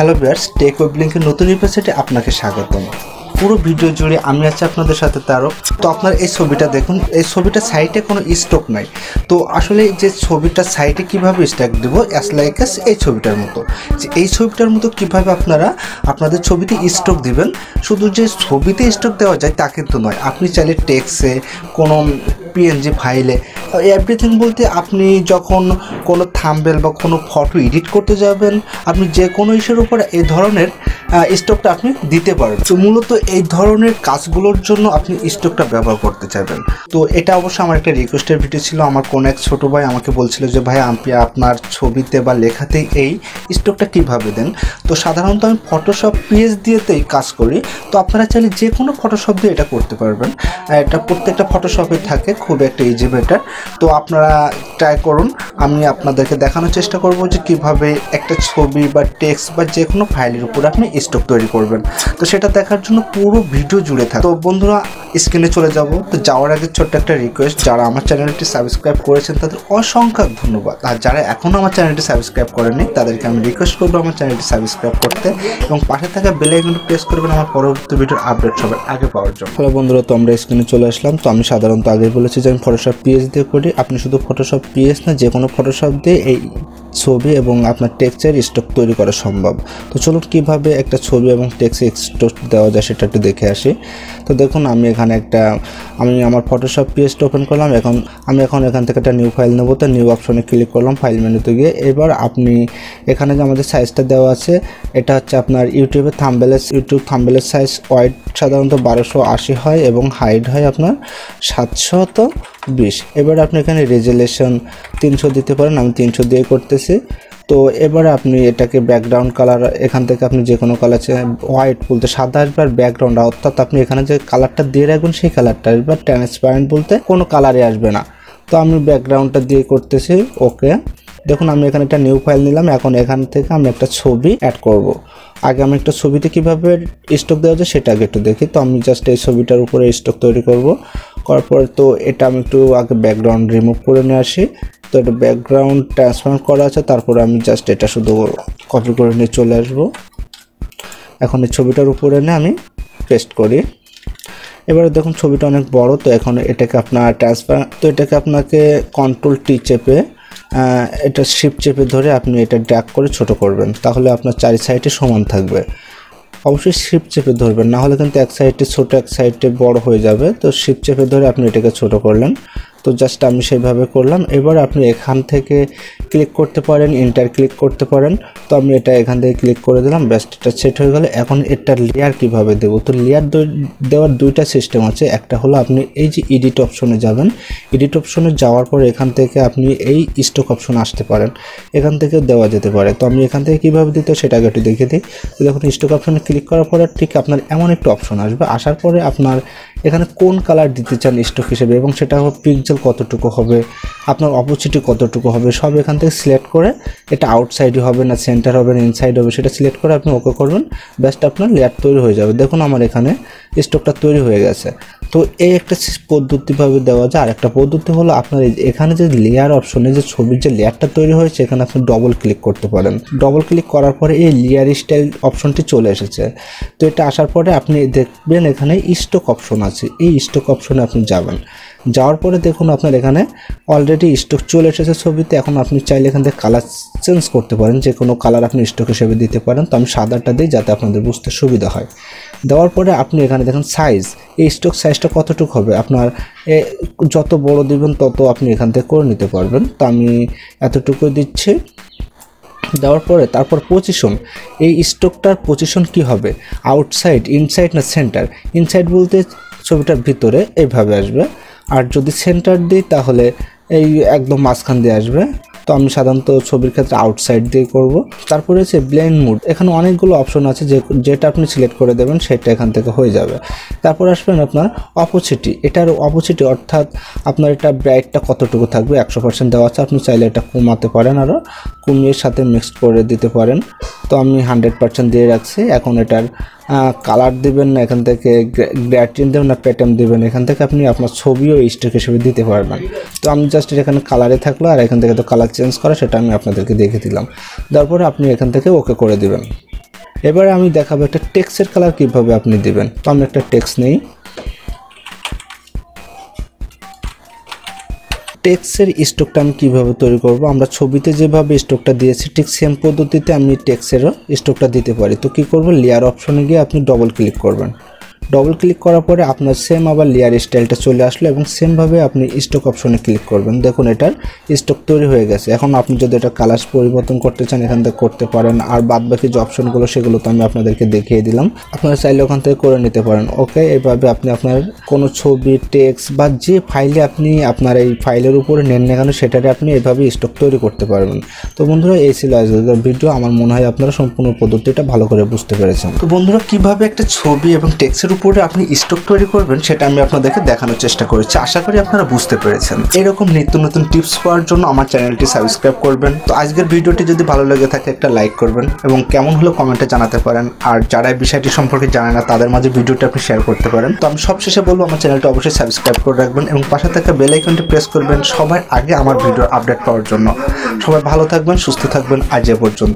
Hello viewers, take ওয়েবলিংকের নতুন এপিসোডে আপনাকে স্বাগতম। পুরো ভিডিও জুড়ে আমি আছি আপনাদের সাথে তারক। তো আপনার এই ছবিটা দেখুন, এই ছবিটা সাইটে কোনো স্টক নাই। তো আসলে যে ছবিটা সাইটে কিভাবে স্টক দেবো, অ্যাজ লাইক অ্যাস এই ছবিটার মতো, যে এই ছবিটার মতো কিভাবে আপনারা আপনাদের ছবিতে স্টক দিবেন। শুধু যে ছবিতে স্টক দেওয়া যায় তা কিন্তু নয়, আপনি চাইলে টেক্সে, কোনো পিএনজি ফাইলে, এভরিথিং বলতে আপনি যখন কোনো থাম্বনেল বা কোনো ফটো এডিট করতে যাবেন, আপনি যে কোনো ইস্যুর উপর এই ধরনের স্টকটা আপনি দিতে পারেন। তো মূলত এই ধরনের কাজগুলোর জন্য আপনি স্টকটা ব্যবহার করতে চাইবেন। তো এটা অবশ্য আমার একটা রিকোয়েস্টের ভিডিও ছিল। আমার কোনো এক ছোটো ভাই আমাকে বলছিল যে ভাই আপনি আপনার ছবিতে বা লেখাতে এই স্টকটা কীভাবে দেন। তো সাধারণত আমি ফটোশপ পেজ দিয়েতেই কাজ করি। তো আপনারা চাইলে যে কোনো ফটোশপ দিয়ে এটা করতে পারবেন। এটা প্রত্যেকটা ফটোশপে থাকে, খুব একটা ইজি বেটার। তো আপনারা ট্রাই করুন। আমি আপনাদেরকে দেখানোর চেষ্টা করব যে কিভাবে একটা ছবি বা টেক্সট বা যে কোনো ফাইলের উপর আপনি স্টক তৈরি করবেন। তো সেটা দেখার জন্য পুরো ভিডিও জুড়ে থাকে। তো বন্ধুরা, স্ক্রিনে চলে যাব। তো যাওয়ার আগে ছোট্ট একটা রিকোয়েস্ট, যারা আমার চ্যানেলটি সাবস্ক্রাইব করেছেন তাদের অসংখ্য ধন্যবাদ। আর যারা এখনও আমার চ্যানেলটি সাবস্ক্রাইব করেনি তাদেরকে আমি রিকোয়েস্ট করবো আমার চ্যানেলটি সাবস্ক্রাইব করতে এবং পাশে থাকা বেল আইকনটি প্রেস করবেন আমার পরবর্তী ভিডিওর আপডেট সবার আগে পাওয়ার জন্য। হ্যালো বন্ধুরা, তো আমরা স্ক্রিনে চলে আসলাম। তো আমি সাধারণত আগে বলেছি যে আমি ফটোশপ পিএস দিয়ে করি। আপনি শুধু ফটোশপ পিএস না, যে কোনো ফটোশপ দিয়ে এই ছবি এবং আপনার টেক্সটের স্টক তৈরি করা সম্ভব। তো চলুন কীভাবে একটা ছবি এবং টেক্সটের স্টক দেওয়া যায় সেটা একটু দেখে আসি। তো দেখুন, আমি এখানে আমি আমার ফটোশপ পিএসটা ওপেন করলাম। আমি এখান থেকে একটা নিউ ফাইল নেবো। তো নিউ অপশনে ক্লিক করলাম ফাইল মেনুতে গিয়ে। এবার আপনি এখানে যে আমাদের সাইজটা দেওয়া আছে, এটা হচ্ছে আপনার ইউটিউব থাম্বনেলের সাইজ ওয়াইড সাধারণত 1280 হয় এবং হাইট হয় আপনার 720। এবার আপনি এখানে রেজুলেশন 300 দিতে পারেন। আমি 300 দিয়ে করতেছি। তো এবারে আপনি এটাকে ব্যাকগ্রাউন্ড কালার, এখান থেকে আপনি যে কোনো কালার, হোয়াইট বলতে সাদা আসবে, আর ব্যাকগ্রাউন্ড অর্থাৎ আপনি এখানে যে কালারটা দিয়ে রাখবেন সেই কালারটা আসবে। ট্রান্সপারেন্ট বলতে কোনো কালারই আসবে না। তো আমি ব্যাকগ্রাউন্ডটা দিয়ে করতেছি। ওকে, দেখুন আমি এখানে একটা নিউ ফাইল নিলাম। এখন এখান থেকে আমি একটা ছবি অ্যাড করব। আগে আমি একটা ছবিতে কীভাবে স্টক দেওয়া যায় সেটা আগে একটু দেখি। তো আমি জাস্ট এই ছবিটার উপরে স্টক তৈরি করার পর তো এটা আমি একটু আগে ব্যাকগ্রাউন্ড রিমুভ করে নিয়ে আসি। তো এটা ব্যাকগ্রাউন্ড ট্রান্সফার করা আছে, তারপরে আমি জাস্ট এটা শুধু কপি করে নিয়ে চলে আসবো। এখন এই ছবিটার উপরে নিয়ে আমি পেস্ট করি। এবারে দেখুন ছবিটা অনেক বড়। তো এখন এটাকে আপনাকে কন্ট্রোল টি চেপে, এটা শিফট চেপে ধরে আপনি এটা ড্র্যাগ করে ছোট করবেন, তাহলে আপনার চারি সাইডে সমান থাকবে। অবশ্যই শিফট চেপে ধরবেন, না হলে কিন্তু এক সাইডে ছোট এক সাইডে বড় হয়ে যাবে। তো শিফট চেপে ধরে আপনি এটাকে ছোট করলেন। তো জাস্ট আমি সেইভাবে করলাম। এবার আপনি এখান থেকে ক্লিক করতে পারেন, এন্টার ক্লিক করতে পারেন। তো আমি এটা এখান থেকে ক্লিক করে দিলাম, ব্যাস এটা সেট হয়ে গেল। এখন এটার লেয়ার কিভাবে দেবো? তো লেয়ার দেওয়ার দুইটা সিস্টেম আছে। একটা হলো আপনি এই যে এডিট অপশনে যাবেন, এডিট অপশনে যাওয়ার পর এখান থেকে আপনি এই স্টক অপশন আসতে পারেন, এখান থেকে দেওয়া যেতে পারে। তো আমি এখান থেকে কীভাবে দিতে সেটা আগে একটু দেখে দিই। তো দেখুন স্টক অপশনে ক্লিক করার পরে ঠিক আপনার এমন একটা অপশন আসবে। আসার পরে আপনার এখানে কোন কালার দিতে চান স্টক হিসেবে, এবং সেটা পিক্সেল কতটুকু হবে, আপনার অপোজিটি কতটুকু হবে, সব এখান থেকে সিলেক্ট করে, এটা আউটসাইডই হবে না সেন্টার হবে না ইনসাইড হবে সেটা সিলেক্ট করে আপনি ওকে করবেন। ব্যাসটা আপনার লেয়ার তৈরি হয়ে যাবে। দেখুন আমার এখানে স্টকটা তৈরি হয়ে গেছে। তো এই একটা পদ্ধতিভাবে দেওয়া যায়। আর একটা পদ্ধতি হলো আপনার এখানে যে লেয়ার অপশনে যে ছবির যে লেয়ারটা তৈরি হয়েছে এখানে আপনি ডবল ক্লিক করতে পারেন। ডবল ক্লিক করার পরে এই লেয়ার স্টাইল অপশনটি চলে এসেছে। তো এটা আসার পরে আপনি দেখবেন এখানে স্টক অপশন আছে। এই স্টক অপশনে আপনি যাওয়ার পরে দেখুন আপনার এখানে অলরেডি স্টক চলে এসেছে ছবিতে। এখন আপনি চাইলে এখান থেকে কালার চেঞ্জ করতে পারেন, যে কোনো কালার আপনি স্টক হিসেবে দিতে পারেন। তো আমি সাদাটা দিই যাতে আপনাদের বুঝতে সুবিধা হয়। দেওয়ার পরে আপনি এখানে দেখেন সাইজ, এই স্টক সাইজটা কতটুকু হবে, আপনার যত বড় দিবেন তত আপনি এখান থেকে করে নিতে পারবেন। তো আমি এতটুকু দিচ্ছি। দেওয়ার পরে তারপর পজিশন, এই স্টকটার পজিশন কি হবে, আউটসাইড, ইনসাইড না সেন্টার। ইনসাইড বলতে ছবিটার ভিতরে এইভাবে আসবে, আর যদি সেন্টার দিই তাহলে এই একদম মাঝখান দিয়ে আসবে। তো আমি সাধারণত ছবির ক্ষেত্রে আউটসাইড দিয়ে করব। তারপরে হচ্ছে ব্লেন্ড মুড, এখানে অনেকগুলো অপশন আছে, যেটা আপনি সিলেক্ট করে দেবেন সেটা এখান থেকে হয়ে যাবে। তারপর আসবেন আপনার অপোজিটি, এটার অপোজিটি অর্থাৎ আপনার এটা ব্রাইটটা কতটুকু থাকবে, 100% দেওয়া আছে। আপনি চাইলে এটা কমাতে পারেন, আরও কমিয়ে সাথে মিক্সড করে দিতে পারেন। তো আমি 100% দিয়ে রাখছি। এখন এটার কালার দিবেন না, এখান থেকে গ্রেডিয়েন্ট দেবেন না প্যাটার্ন দিবেন, এখান থেকে আপনি আপনার ছবিও স্টক হিসেবে দিতে পারবেন। তো আমি জাস্ট এখানে কালারে থাকলো, আর এখান থেকে তো কালার চেঞ্জ করা সেটা আমি আপনাদেরকে দেখে দিলাম। তারপরে আপনি এখান থেকে ওকে করে দিবেন। এবারে আমি দেখাবো একটা টেক্সটের কালার কিভাবে আপনি দিবেন। তো আমি একটা টেক্সট নেই, টেক্সটের স্টকটা আমি কিভাবে তৈরি করব, আমরা ছবিতে যেভাবে স্টকটা দিয়েছি ঠিক সেম পদ্ধতিতে আমি টেক্সটেরও স্টকটা দিতে পারি। তো কি করব, লেয়ার অপশনে গিয়ে আপনি ডবল ক্লিক করবেন। ডবল ক্লিক করার পরে আপনার সেম আবার লেয়ার স্টাইলটা চলে আসলো এবং সেমভাবে আপনি স্টক অপশনে ক্লিক করবেন। দেখুন এটার স্টক তৈরি হয়ে গেছে। এখন আপনি যদি এটা কালার পরিবর্তন করতে চান এখান থেকে করতে পারেন, আর বাদ বাকি যে অপশনগুলো সেগুলো তো আমি আপনাদেরকে দেখিয়ে দিলাম, আপনারা চাইলে ওখান থেকে করে নিতে পারেন। ওকে, এইভাবে আপনি আপনার কোনো ছবি, টেক্সট বা যে ফাইলে আপনি আপনার এই ফাইলের উপরে নেন না কেন সেটারে আপনি এইভাবে স্টক তৈরি করতে পারবেন। তো বন্ধুরা এই ছিল আজকের ভিডিও। আমার মনে হয় আপনারা সম্পূর্ণ পদ্ধতিটা ভালো করে বুঝতে পেরেছেন। তো বন্ধুরা কিভাবে একটা ছবি এবং টেক্সটের উপরে আপনি স্টক তৈরি করবেন সেটা আমি আপনাদেরকে দেখানোর চেষ্টা করেছি। আশা করি আপনারা বুঝতে পেরেছেন। এরকম নিত্য নতুন টিপস পাওয়ার জন্য আমার চ্যানেলটি সাবস্ক্রাইব করবেন। তো আজকের ভিডিওটি যদি ভালো লেগে থাকে একটা লাইক করবেন এবং কেমন হলো কমেন্টে জানাতে পারেন। আর যারা এই বিষয়টি সম্পর্কে জানে না তাদের মাঝে ভিডিওটি আপনি শেয়ার করতে পারেন। তো আমি সবশেষে বলবো আমার চ্যানেলটি অবশ্যই সাবস্ক্রাইব করে রাখবেন এবং পাশে থাকা বেল আইকনটি প্রেস করবেন সবার আগে আমার ভিডিওর আপডেট পাওয়ার জন্য। সবাই ভালো থাকবেন, সুস্থ থাকবেন। আজ এ পর্যন্ত।